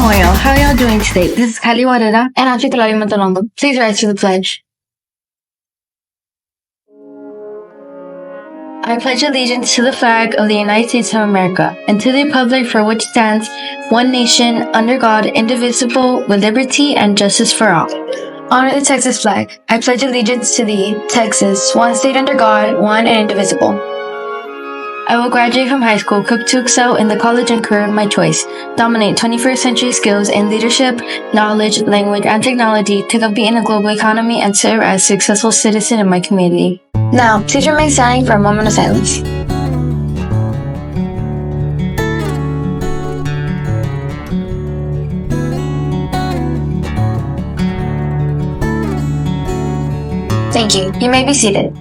Moyo. How are y'all doing today? This is Kali Warada. And I'm Chitalali Matalongo. Please rise to the pledge. I pledge allegiance to the flag of the United States of America and to the republic for which stands one nation, under God, indivisible, with liberty and justice for all. Honor the Texas flag. I pledge allegiance to thee, Texas, one state under God, one and indivisible. I will graduate from high school equipped to excel in the college and career of my choice, dominate 21st century skills in leadership, knowledge, language, and technology to compete in a global economy and serve as a successful citizen in my community. Now, please remain standing for a moment of silence. Thank you. You may be seated.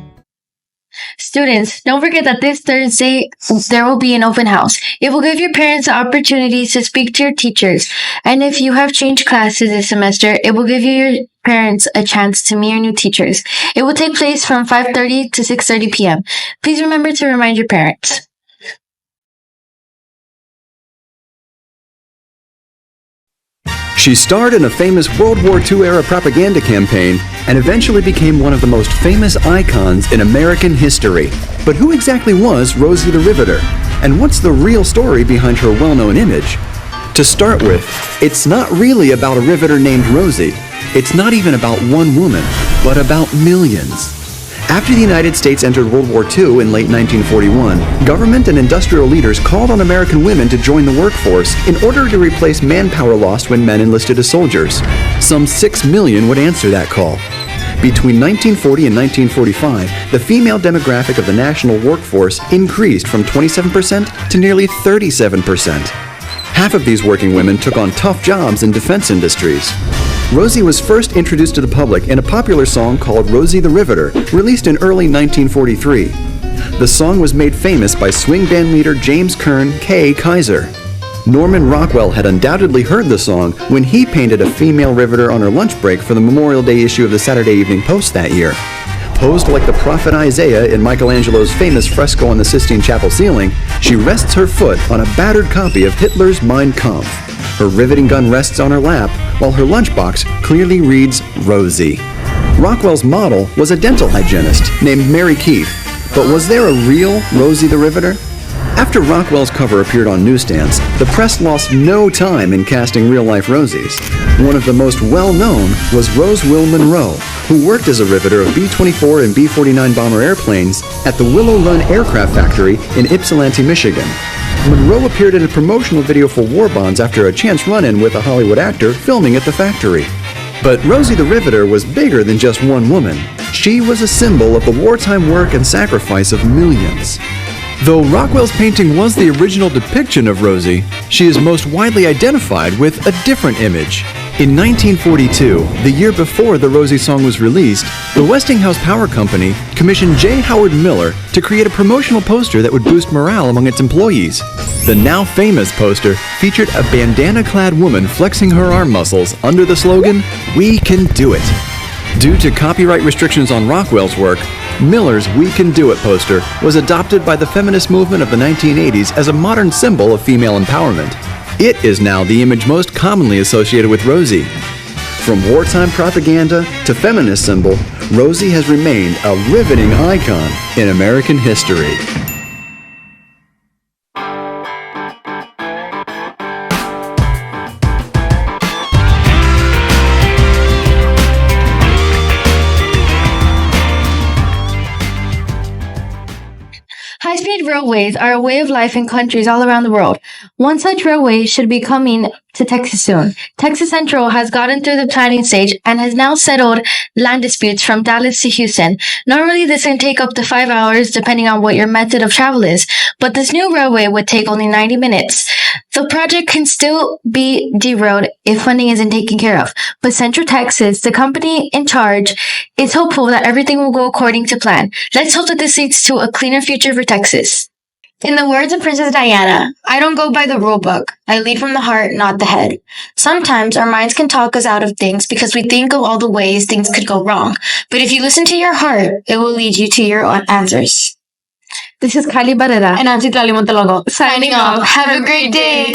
Students, don't forget that this Thursday there will be an open house. It will give your parents the opportunity to speak to your teachers. And if you have changed classes this semester, it will give your parents a chance to meet your new teachers. It will take place from 5:30 to 6:30 p.m. Please remember to remind your parents. She starred in a famous World War II-era propaganda campaign and eventually became one of the most famous icons in American history. But who exactly was Rosie the Riveter? And what's the real story behind her well-known image? To start with, it's not really about a riveter named Rosie. It's not even about one woman, but about millions. After the United States entered World War II in late 1941, government and industrial leaders called on American women to join the workforce in order to replace manpower lost when men enlisted as soldiers. Some 6 million would answer that call. Between 1940 and 1945, the female demographic of the national workforce increased from 27% to nearly 37%. Half of these working women took on tough jobs in defense industries. Rosie was first introduced to the public in a popular song called Rosie the Riveter, released in early 1943. The song was made famous by swing band leader James Kern K. Kaiser. Norman Rockwell had undoubtedly heard the song when he painted a female riveter on her lunch break for the Memorial Day issue of the Saturday Evening Post that year. Posed like the prophet Isaiah in Michelangelo's famous fresco on the Sistine Chapel ceiling, she rests her foot on a battered copy of Hitler's Mein Kampf. Her riveting gun rests on her lap, while her lunchbox clearly reads Rosie. Rockwell's model was a dental hygienist named Mary Keith, but was there a real Rosie the Riveter? After Rockwell's cover appeared on newsstands, the press lost no time in casting real-life Rosies. One of the most well-known was Rose Will Monroe, who worked as a riveter of B-24 and B-49 bomber airplanes at the Willow Run Aircraft Factory in Ypsilanti, Michigan. Monroe appeared in a promotional video for war bonds after a chance run-in with a Hollywood actor filming at the factory. But Rosie the Riveter was bigger than just one woman. She was a symbol of the wartime work and sacrifice of millions. Though Rockwell's painting was the original depiction of Rosie, she is most widely identified with a different image. In 1942, the year before the Rosie song was released, the Westinghouse Power Company commissioned J. Howard Miller to create a promotional poster that would boost morale among its employees. The now famous poster featured a bandana-clad woman flexing her arm muscles under the slogan, "We can do it." Due to copyright restrictions on Rockwell's work, Miller's "We Can Do It" poster was adopted by the feminist movement of the 1980s as a modern symbol of female empowerment. It is now the image most commonly associated with Rosie. From wartime propaganda to feminist symbol, Rosie has remained a riveting icon in American history. High-speed railways are a way of life in countries all around the world. One such railway should be coming to Texas soon. Texas Central has gotten through the planning stage and has now settled land disputes from Dallas to Houston. Normally, this can take up to 5 hours depending on what your method of travel is, but this new railway would take only 90 minutes. The project can still be derailed if funding isn't taken care of, but Central Texas, the company in charge, is hopeful that everything will go according to plan. Let's hope that this leads to a cleaner future for Texas. In the words of Princess Diana, I don't go by the rule book. I lead from the heart, not the head. Sometimes our minds can talk us out of things because we think of all the ways things could go wrong. But if you listen to your heart, it will lead you to your answers. This is Kali Barrera. And I'm Chitrali Montalogo. Signing off. Have a great day.